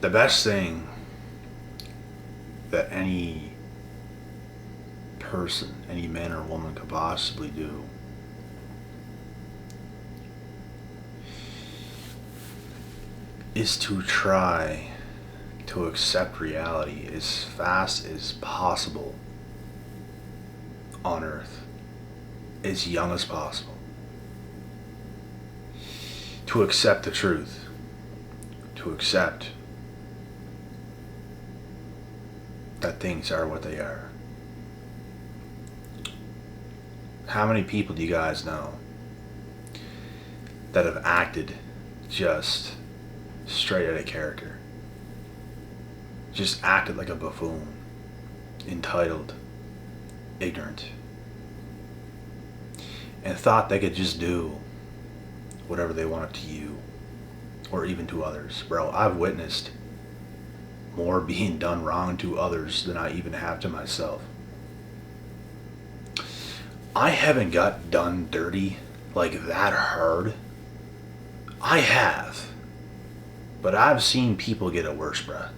The best thing that any person, any man or woman could possibly do is to try to accept reality as fast as possible on earth, as young as possible. To accept the truth, to accept that things are what they are. How many people do you guys know that have acted just straight out of character? Just acted like a buffoon, entitled, ignorant, and thought they could just do whatever they wanted to you or even to others. Bro, I've witnessed more being done wrong to others than I even have to myself. I haven't got done dirty like that hard. I have. But I've seen people get it worse, bruh.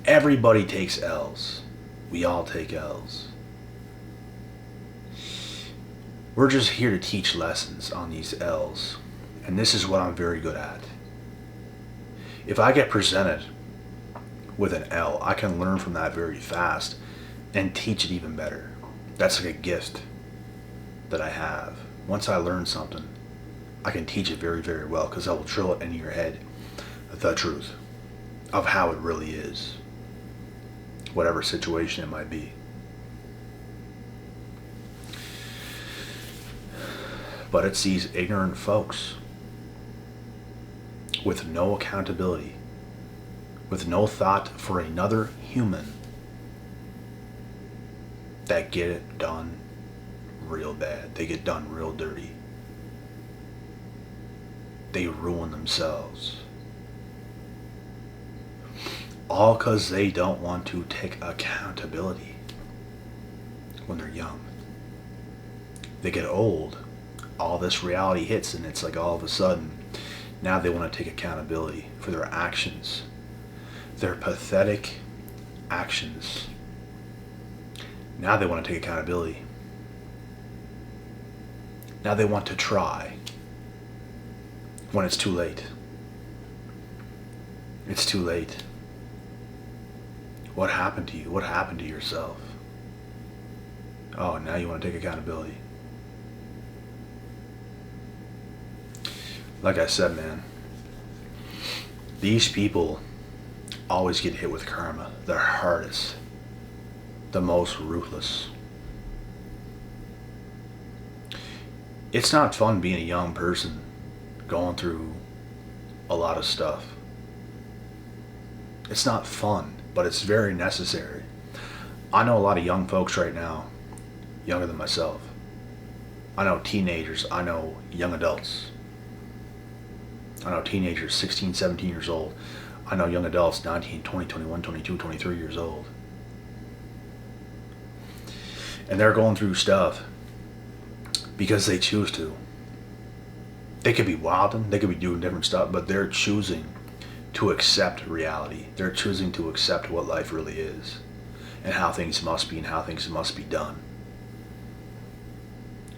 Everybody takes L's. We all take L's. We're just here to teach lessons on these L's. And this is what I'm very good at. If I get presented with an L, I can learn from that very fast and teach it even better. That's like a gift that I have. Once I learn something, I can teach it very, very well because I will drill it into your head, the truth of how it really is, whatever situation it might be. But it's these ignorant folks with no accountability, with no thought for another human, that get it done real bad. They get done real dirty. They ruin themselves. All because they don't want to take accountability when they're young. They get old, all this reality hits, and it's like all of a sudden, now they want to take accountability for their actions. Their pathetic actions. Now they want to take accountability. Now they want to try when it's too late. It's too late. What happened to you? What happened to yourself? Oh, now you want to take accountability. Like I said, man, these people always get hit with karma. The hardest, the most ruthless. It's not fun being a young person going through a lot of stuff. It's not fun, but it's very necessary. I know a lot of young folks right now, younger than myself. I know teenagers, I know young adults. I know teenagers 16, 17 years old. I know young adults 19, 20, 21, 22, 23 years old. And they're going through stuff because they choose to. They could be wilding, they could be doing different stuff, but they're choosing to accept reality. They're choosing to accept what life really is and how things must be and how things must be done.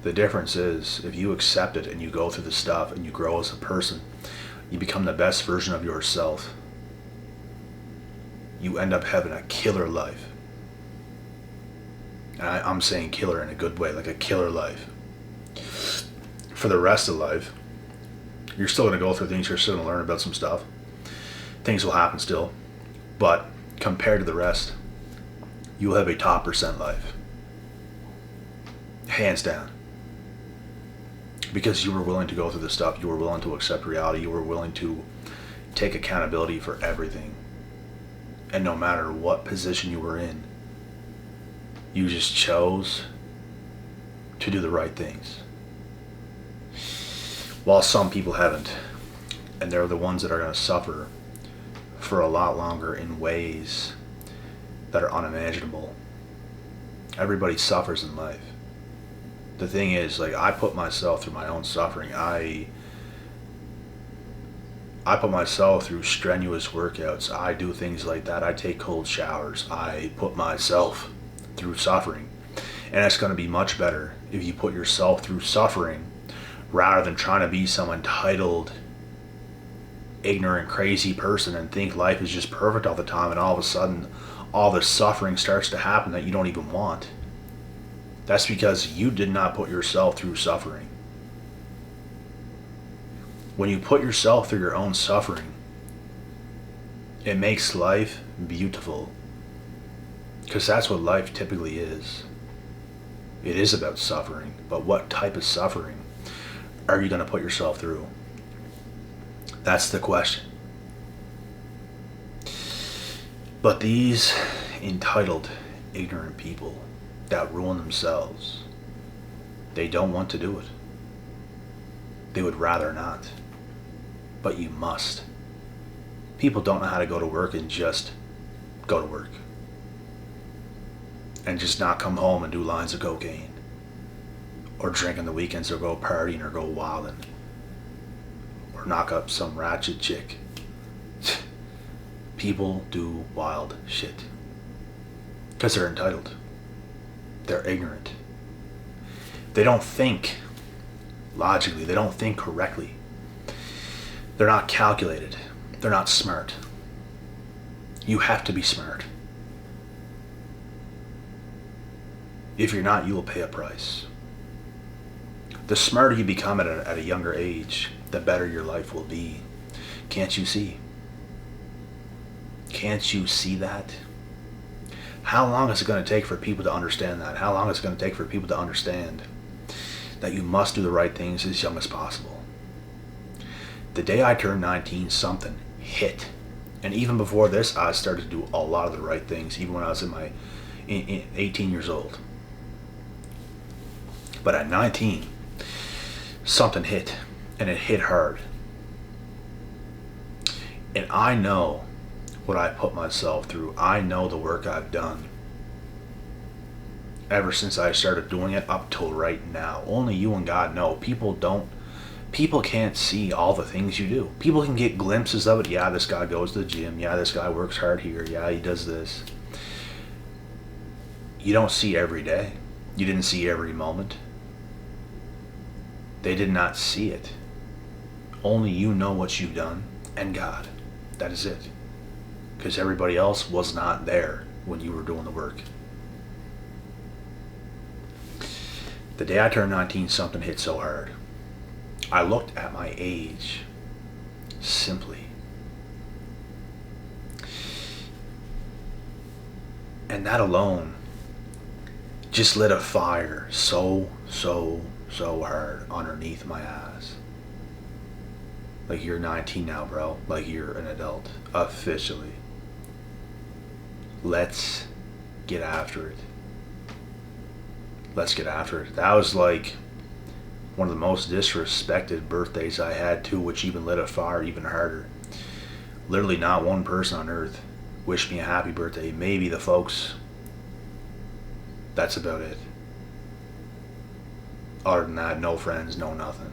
The difference is if you accept it and you go through the stuff and you grow as a person, you become the best version of yourself. You end up having a killer life. And I'm saying killer in a good way, like a killer life. For the rest of life, you're still going to go through things, you're still going to learn about some stuff. Things will happen still. But compared to the rest, you'll have a top percent life. Hands down. Because you were willing to go through the stuff, you were willing to accept reality, you were willing to take accountability for everything. And no matter what position you were in, you just chose to do the right things. While some people haven't. And they're the ones that are going to suffer for a lot longer in ways that are unimaginable. Everybody suffers in life. The thing is, like, I put myself through my own suffering. I I put myself through strenuous workouts. I do things like that. I take cold showers. I put myself through suffering. And it's going to be much better if you put yourself through suffering rather than trying to be some entitled, ignorant, crazy person and think life is just perfect all the time, and all of a sudden all the suffering starts to happen that you don't even want. That's because you did not put yourself through suffering. When you put yourself through your own suffering, it makes life beautiful. Because that's what life typically is. It is about suffering. But what type of suffering are you going to put yourself through? That's the question. But these entitled, ignorant people that ruin themselves, they don't want to do it. They would rather not. But you must. People don't know how to go to work and just go to work. And just not come home and do lines of cocaine. Or drink on the weekends, or go partying, or go wilding. Or knock up some ratchet chick. People do wild shit. Because they're entitled. They're ignorant. They don't think logically. They don't think correctly. They're not calculated. They're not smart. You have to be smart. If you're not, you will pay a price. The smarter you become at a younger age, the better your life will be. Can't you see? Can't you see that? How long is it going to take for people to understand that? How long is it going to take for people to understand that you must do the right things as young as possible? The day I turned 19, something hit. And even before this, I started to do a lot of the right things, even when I was in 18 years old. But at 19, something hit, and it hit hard. And I know what I put myself through. I know the work I've done ever since I started doing it up till right now. Only you and God know. People can't see all the things you do. People can get glimpses of it. Yeah, this guy goes to the gym. Yeah, this guy works hard here. Yeah, he does this. You don't see every day. You didn't see every moment. They did not see it. Only you know what you've done, and God. That is it. Because everybody else was not there when you were doing the work. The day I turned 19, something hit so hard. I looked at my age simply. And that alone just lit a fire so hard underneath my ass. Like, you're 19 now, bro. Like, you're an adult. Officially. Let's get after it. Let's get after it. That was like one of the most disrespected birthdays I had too, which even lit a fire even harder. Literally not one person on earth wished me a happy birthday. Maybe the folks. That's about it. Other than that, no friends, no nothing.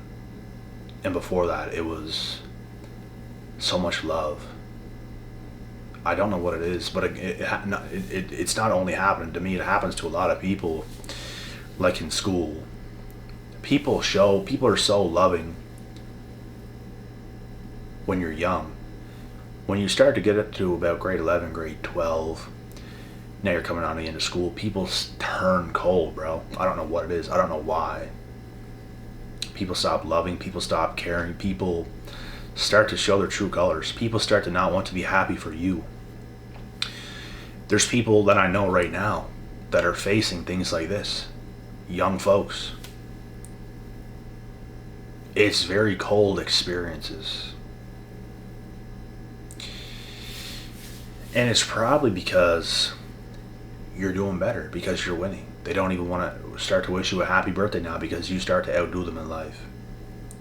And before that, it was so much love. I don't know what it is, but it's not only happening to me, it happens to a lot of people. Like in school, people are so loving when you're young. When you start to get up to about grade 11, grade 12, now you're coming on the end of school, people turn cold, bro. I don't know what it is. I don't know why. People stop loving, people stop caring, people start to show their true colors. People start to not want to be happy for you. There's people that I know right now that are facing things like this. Young folks. It's very cold experiences. And it's probably because you're doing better, because you're winning. They don't even want to start to wish you a happy birthday now because you start to outdo them in life.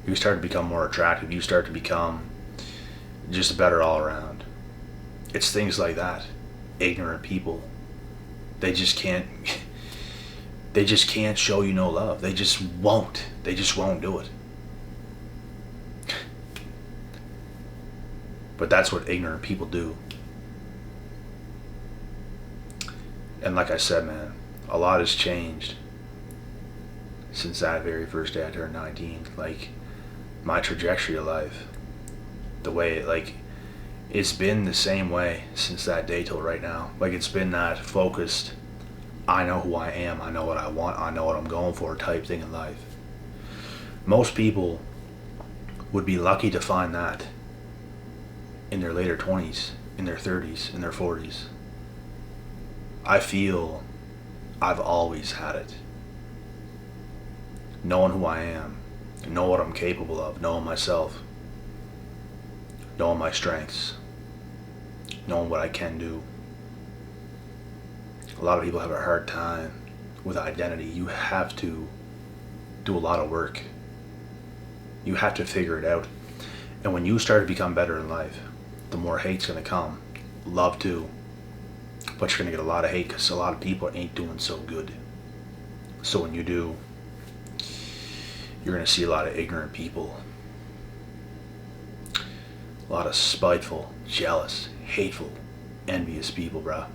You start to become more attractive. You start to become just better all around. It's things like that. Ignorant people. They just can't show you no love. They just won't. They just won't do it. But that's what ignorant people do. And like I said, man, a lot has changed since that very first day I turned 19. Like, my trajectory of life, the way it's been the same way since that day till right now. Like, it's been that focused, I know who I am, I know what I want, I know what I'm going for type thing in life. Most people would be lucky to find that in their later 20s, in their 30s, in their 40s. I feel I've always had it. Knowing who I am, know what I'm capable of, knowing myself, knowing my strengths, knowing what I can do. A lot of people have a hard time with identity. You have to do a lot of work. You have to figure it out. And when you start to become better in life, the more hate's going to come. Love too. But you're going to get a lot of hate because a lot of people ain't doing so good. So when you do, you're going to see a lot of ignorant people. A lot of spiteful, jealous, hateful, envious people, bruh.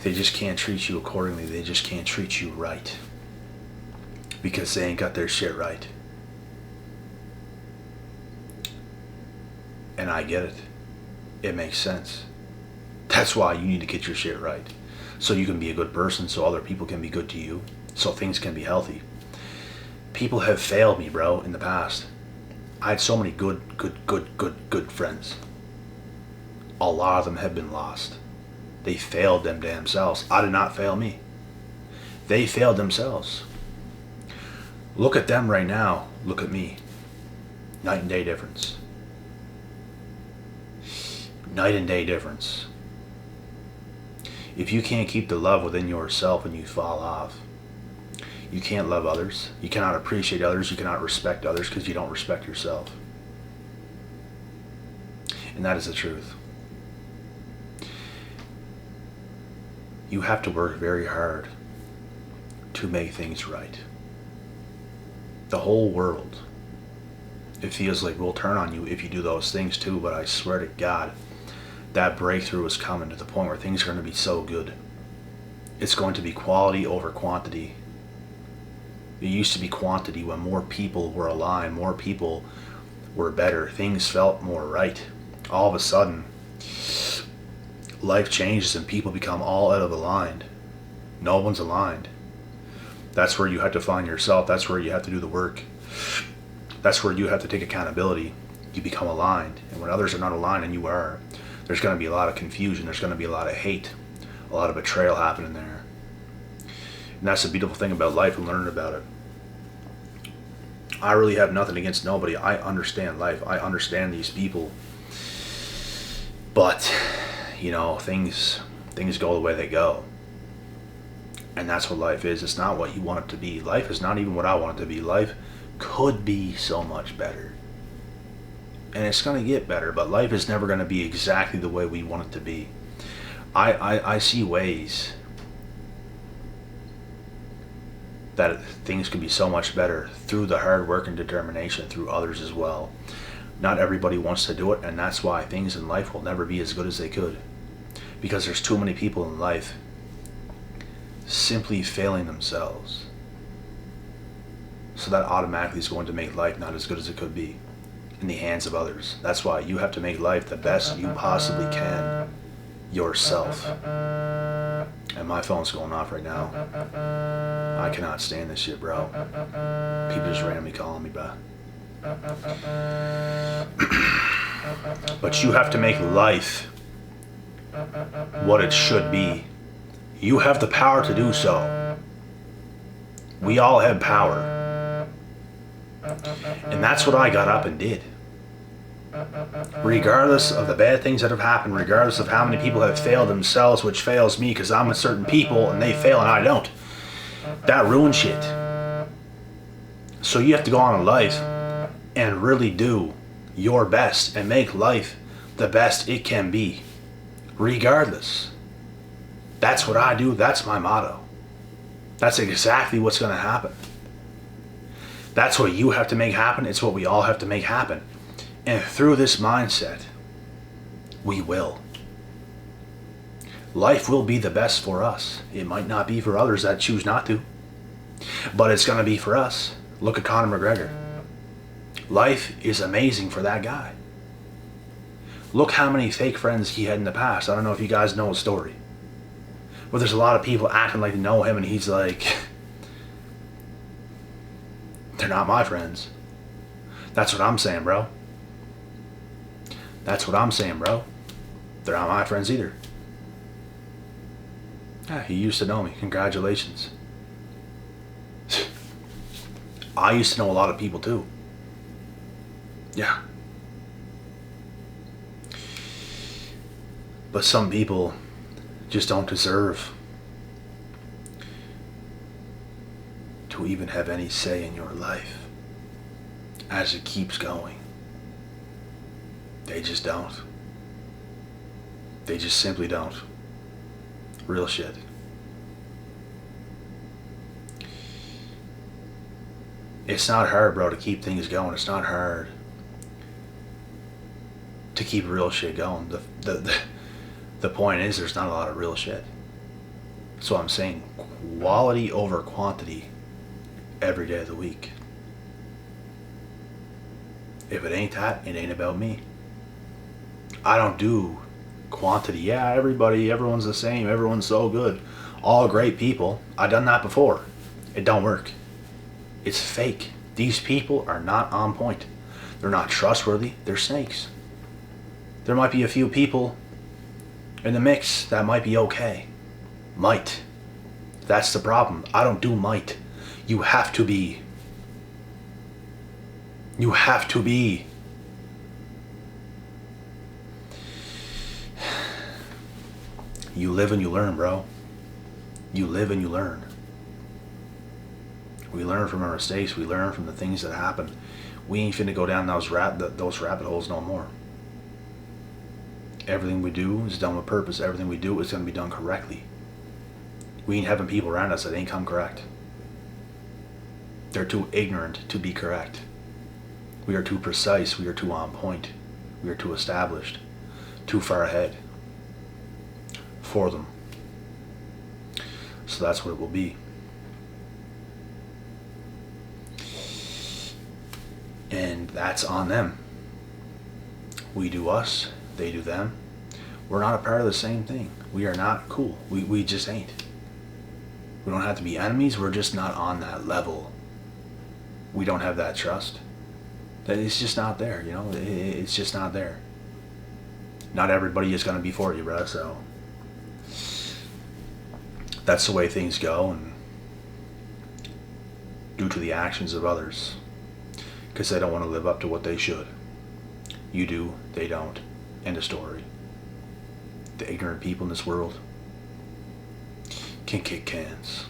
They just can't treat you accordingly. They just can't treat you right. Because they ain't got their shit right. And I get it. It makes sense. That's why you need to get your shit right. So you can be a good person, so other people can be good to you, so things can be healthy. People have failed me, bro, in the past. I had so many good friends. A lot of them have been lost. They failed them damn selves. I did not fail me. They failed themselves. Look at them right now. Look at me. Night and day difference. Night and day difference. If you can't keep the love within yourself and you fall off, you can't love others. You cannot appreciate others. You cannot respect others because you don't respect yourself. And that is the truth. You have to work very hard to make things right. The whole world, it feels like will turn on you if you do those things too, but I swear to God, that breakthrough is coming to the point where things are going to be so good. It's going to be quality over quantity. It used to be quantity when more people were aligned, more people were better, things felt more right. All of a sudden, life changes and people become all out of aligned. No one's aligned. That's where you have to find yourself. That's where you have to do the work. That's where you have to take accountability. You become aligned. And when others are not aligned and you are, there's going to be a lot of confusion. There's going to be a lot of hate, a lot of betrayal happening there. And that's the beautiful thing about life and learning about it. I really have nothing against nobody. I understand life. I understand these people. But, you know, things go the way they go. And that's what life is. It's not what you want it to be. Life is not even what I want it to be. Life could be so much better. And it's going to get better, but life is never going to be exactly the way we want it to be. I see ways that things can be so much better through the hard work and determination through others as well. Not everybody wants to do it, and that's why things in life will never be as good as they could. Because there's too many people in life simply failing themselves. So that automatically is going to make life not as good as it could be in the hands of others. That's why you have to make life the best you possibly can yourself. And my phone's going off right now. I cannot stand this shit, bro. People just randomly calling me, bro. But you have to make life what it should be. You have the power to do so. We all have power. And that's what I got up and did. Regardless of the bad things that have happened, regardless of how many people have failed themselves, which fails me because I'm with certain people and they fail and I don't. That ruins shit. So you have to go on in life and really do your best and make life the best it can be. Regardless. That's what I do. That's my motto. That's exactly what's going to happen. That's what you have to make happen. It's what we all have to make happen. And through this mindset, we will. Life will be the best for us. It might not be for others that choose not to, but it's going to be for us. Look at Conor McGregor. Life is amazing for that guy. Look how many fake friends he had in the past. I don't know if you guys know his story. But there's a lot of people acting like they know him, and he's like, they're not my friends. That's what I'm saying, bro. That's what I'm saying, bro. They're not my friends either. Yeah, he used to know me. Congratulations. I used to know a lot of people too. Yeah. But some people just don't deserve to even have any say in your life as it keeps going. They just don't. They just simply don't. Real shit. It's not hard, bro, to keep things going. It's not hard to keep real shit going. The point is, there's not a lot of real shit. So I'm saying quality over quantity every day of the week. If it ain't that, it ain't about me. I don't do quantity. Yeah, everyone's the same. Everyone's so good. All great people. I've done that before. It don't work. It's fake. These people are not on point. They're not trustworthy. They're snakes. There might be a few people in the mix that might be okay. Might. That's the problem. I don't do might. You have to be. You have to be. You live and you learn, bro. You live and you learn. We learn from our mistakes. We learn from the things that happen. We ain't finna go down those rabbit holes no more. Everything we do is done with purpose. Everything we do is going to be done correctly. We ain't having people around us that ain't come correct. They're too ignorant to be correct. We are too precise. We are too on point. We are too established. Too far ahead for them. So that's what it will be. And that's on them. We do us, they do them. We're not a part of the same thing. We are not cool. We just ain't. We don't have to be enemies. We're just not on that level. We don't have that trust. That it's just not there, you know? It's just not there. Not everybody is going to be for you, bro, so that's the way things go, and due to the actions of others, because they don't want to live up to what they should. You do, they don't. End of story. The ignorant people in this world can kick cans.